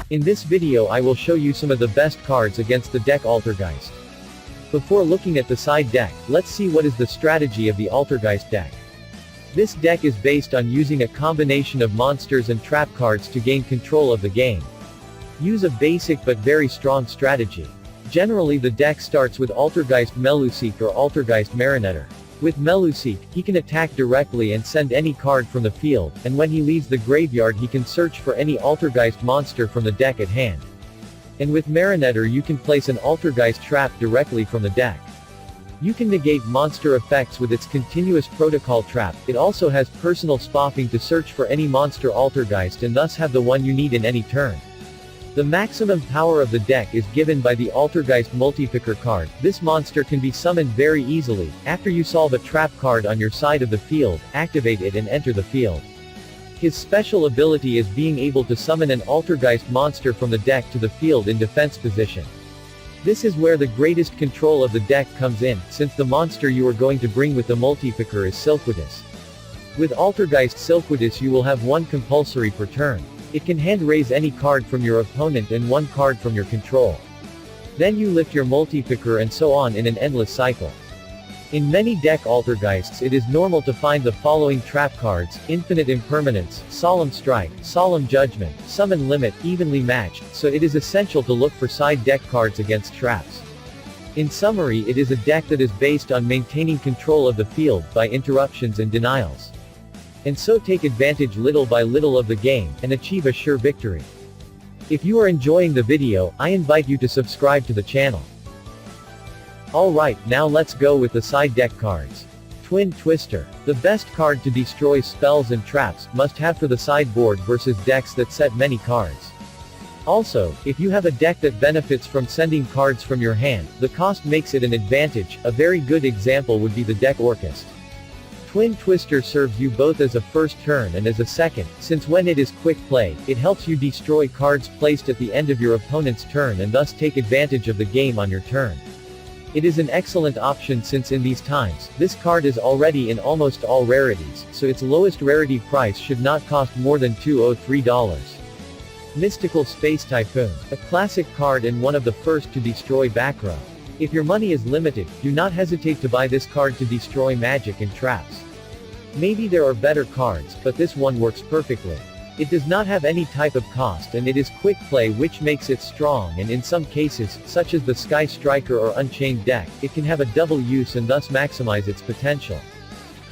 In this video I will show you some of the best cards against the deck Altergeist. Before looking at the side deck, let's see what is the strategy of the Altergeist deck. This deck is based on using a combination of monsters and trap cards to gain control of the game. Use a basic but very strong strategy. Generally the deck starts with Altergeist Melusik or Altergeist Marionette. With Melusik, he can attack directly and send any card from the field, and when he leaves the graveyard he can search for any Altergeist monster from the deck at hand. And with Marionette you can place an Altergeist trap directly from the deck. You can negate monster effects with its continuous protocol trap. It also has personal spoffing to search for any monster Altergeist and thus have the one you need in any turn. The maximum power of the deck is given by the Altergeist Multipicker card. This monster can be summoned very easily. After you solve a trap card on your side of the field, activate it and enter the field. His special ability is being able to summon an Altergeist monster from the deck to the field in defense position. This is where the greatest control of the deck comes in, since the monster you are going to bring with the Multipicker is Silquidus. With Altergeist Silquidus you will have one compulsory per turn. It can hand-raise any card from your opponent and one card from your control. Then you lift your Multipicker and so on in an endless cycle. In many deck Altergeists it is normal to find the following trap cards: Infinite Impermanence, Solemn Strike, Solemn Judgment, Summon Limit, evenly matched, so it is essential to look for side deck cards against traps. In summary, it is a deck that is based on maintaining control of the field by interruptions and denials. And so take advantage little by little of the game, and achieve a sure victory. If you are enjoying the video, I invite you to subscribe to the channel. Alright, now let's go with the side deck cards. Twin Twister. The best card to destroy spells and traps, must have for the sideboard versus decks that set many cards. Also, if you have a deck that benefits from sending cards from your hand, the cost makes it an advantage. A very good example would be the deck Orchest. Twin Twister serves you both as a first turn and as a second, since when it is quick play, it helps you destroy cards placed at the end of your opponent's turn and thus take advantage of the game on your turn. It is an excellent option since in these times, this card is already in almost all rarities, so its lowest rarity price should not cost more than $203. Mystical Space Typhoon. A classic card and one of the first to destroy back row. If your money is limited, do not hesitate to buy this card to destroy magic and traps. Maybe there are better cards, but this one works perfectly. It does not have any type of cost and it is quick play, which makes it strong, and in some cases, such as the Sky Striker or Unchained deck, it can have a double use and thus maximize its potential.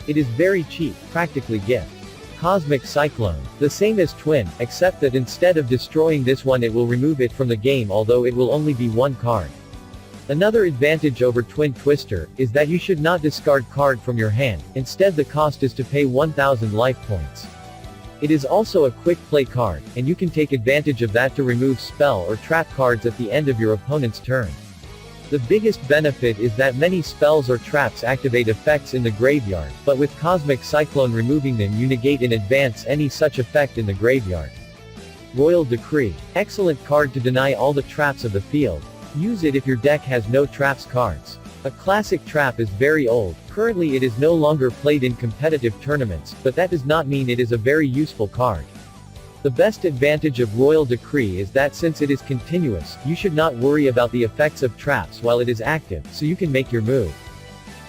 It is very cheap, practically gift. Cosmic Cyclone. The same as Twin, except that instead of destroying this one it will remove it from the game, although it will only be one card. Another advantage over Twin Twister, is that you should not discard card from your hand, instead the cost is to pay 1000 life points. It is also a quick play card, and you can take advantage of that to remove spell or trap cards at the end of your opponent's turn. The biggest benefit is that many spells or traps activate effects in the graveyard, but with Cosmic Cyclone removing them you negate in advance any such effect in the graveyard. Royal Decree. Excellent card to deny all the traps of the field. Use it if your deck has no traps cards. A classic trap is very old, currently it is no longer played in competitive tournaments, but that does not mean it is a very useful card. The best advantage of Royal Decree is that since it is continuous, you should not worry about the effects of traps while it is active, so you can make your move.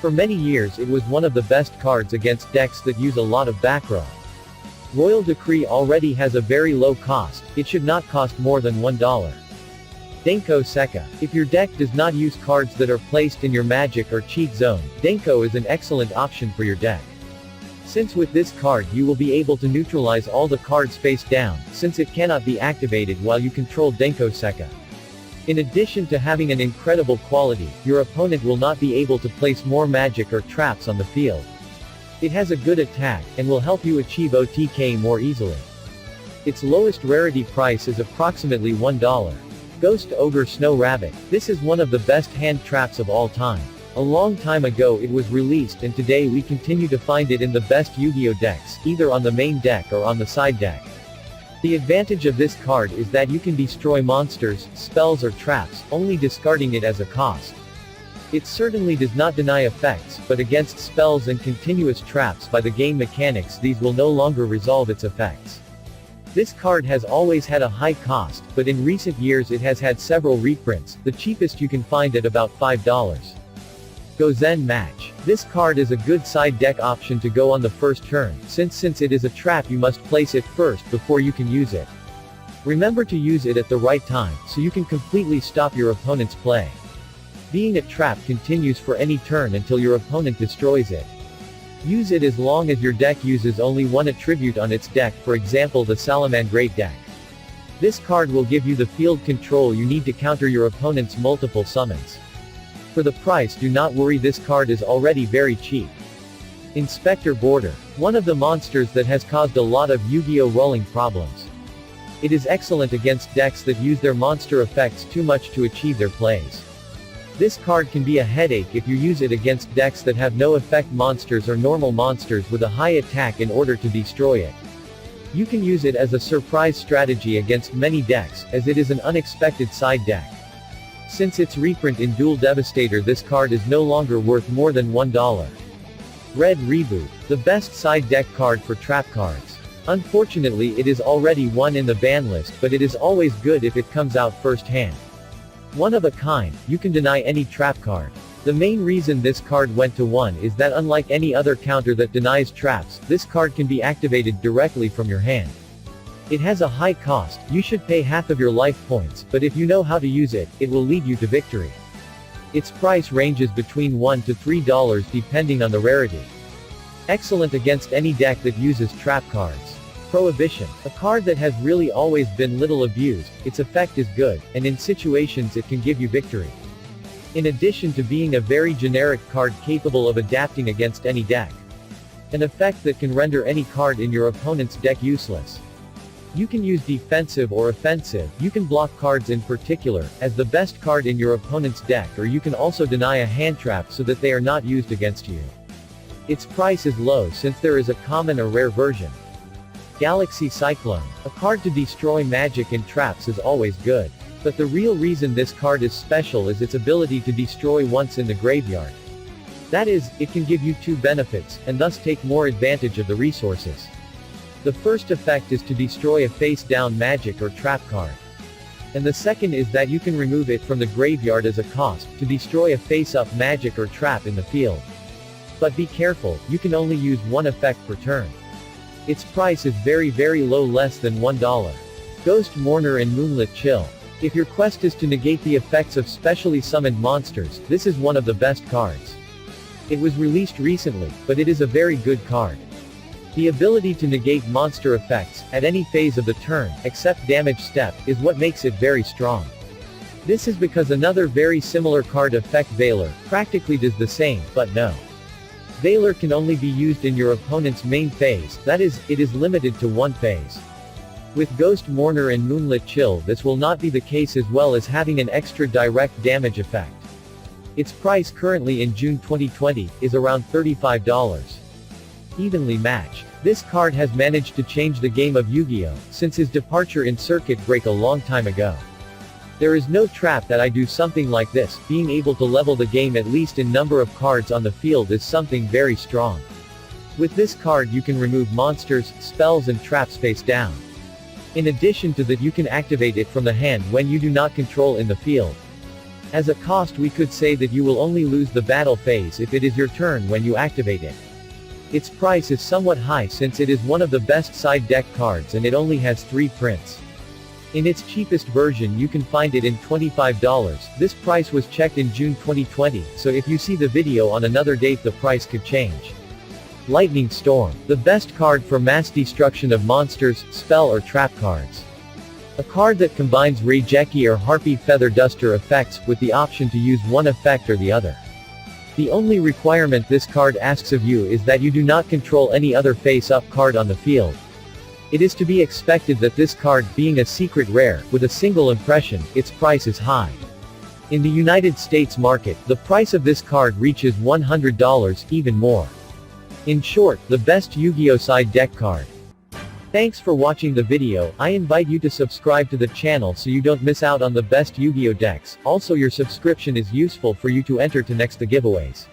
For many years it was one of the best cards against decks that use a lot of back row. Royal Decree already has a very low cost, it should not cost more than $1. Denko Sekka. If your deck does not use cards that are placed in your magic or cheat zone, Denko is an excellent option for your deck. Since with this card you will be able to neutralize all the cards face down, since it cannot be activated while you control Denko Sekka. In addition to having an incredible quality, your opponent will not be able to place more magic or traps on the field. It has a good attack, and will help you achieve OTK more easily. Its lowest rarity price is approximately $1. Ghost Ogre Snow Rabbit. This is one of the best hand traps of all time. A long time ago it was released and today we continue to find it in the best Yu-Gi-Oh decks, either on the main deck or on the side deck. The advantage of this card is that you can destroy monsters, spells or traps, only discarding it as a cost. It certainly does not deny effects, but against spells and continuous traps by the game mechanics, these will no longer resolve its effects. This card has always had a high cost, but in recent years it has had several reprints, the cheapest you can find at about $5. Gozen Match. This card is a good side deck option to go on the first turn, since it is a trap you must place it first before you can use it. Remember to use it at the right time, so you can completely stop your opponent's play. Being a trap continues for any turn until your opponent destroys it. Use it as long as your deck uses only one attribute on its deck, for example the Salamandrate deck. This card will give you the field control you need to counter your opponent's multiple summons. For the price, do not worry, this card is already very cheap. Inspector Border. One of the monsters that has caused a lot of Yu-Gi-Oh! Rolling problems. It is excellent against decks that use their monster effects too much to achieve their plays. This card can be a headache if you use it against decks that have no effect monsters or normal monsters with a high attack in order to destroy it. You can use it as a surprise strategy against many decks, as it is an unexpected side deck. Since its reprint in Duel Devastator, this card is no longer worth more than $1. Red Reboot. The best side deck card for trap cards. Unfortunately it is already one in the ban list, but it is always good if it comes out first hand. One of a kind, you can deny any trap card. The main reason this card went to 1 is that unlike any other counter that denies traps, this card can be activated directly from your hand. It has a high cost, you should pay half of your life points, but if you know how to use it, it will lead you to victory. Its price ranges between $1 to $3 depending on the rarity. Excellent against any deck that uses trap cards. Prohibition. A card that has really always been little abused, its effect is good, and in situations it can give you victory. In addition to being a very generic card capable of adapting against any deck. An effect that can render any card in your opponent's deck useless. You can use defensive or offensive, you can block cards in particular, as the best card in your opponent's deck, or you can also deny a hand trap so that they are not used against you. Its price is low since there is a common or rare version. Galaxy Cyclone. A card to destroy magic and traps is always good. But the real reason this card is special is its ability to destroy once in the graveyard. That is, it can give you 2 benefits, and thus take more advantage of the resources. The first effect is to destroy a face-down magic or trap card. And the second is that you can remove it from the graveyard as a cost, to destroy a face-up magic or trap in the field. But be careful, you can only use one effect per turn. Its price is very low, less than $1. Ghost Mourner and Moonlit Chill. If your quest is to negate the effects of specially summoned monsters, this is one of the best cards. It was released recently, but it is a very good card. The ability to negate monster effects, at any phase of the turn, except damage step, is what makes it very strong. This is because another very similar card, Effect Veiler, practically does the same, but no. Veiler can only be used in your opponent's main phase, that is, it is limited to one phase. With Ghost Mourner and Moonlit Chill this will not be the case, as well as having an extra direct damage effect. Its price currently in June 2020, is around $35. Evenly Matched. This card has managed to change the game of Yugioh, since his departure in Circuit Break a long time ago. There is no trap that I do something like this. Being able to level the game at least in number of cards on the field is something very strong. With this card you can remove monsters, spells and traps face down. In addition to that, you can activate it from the hand when you do not control in the field. As a cost, we could say that you will only lose the battle phase if it is your turn when you activate it. Its price is somewhat high since it is one of the best side deck cards and it only has 3 prints. In its cheapest version you can find it in $25, this price was checked in June 2020, so if you see the video on another date the price could change. Lightning Storm. The best card for mass destruction of monsters, spell or trap cards. A card that combines Reijeki or Harpy Feather Duster effects, with the option to use one effect or the other. The only requirement this card asks of you is that you do not control any other face-up card on the field. It is to be expected that this card, being a secret rare, with a single impression, its price is high. In the United States market, the price of this card reaches $100, even more. In short, the best Yu-Gi-Oh! Side deck card. Thanks for watching the video. I invite you to subscribe to the channel so you don't miss out on the best Yu-Gi-Oh decks. Also your subscription is useful for you to enter to next the giveaways.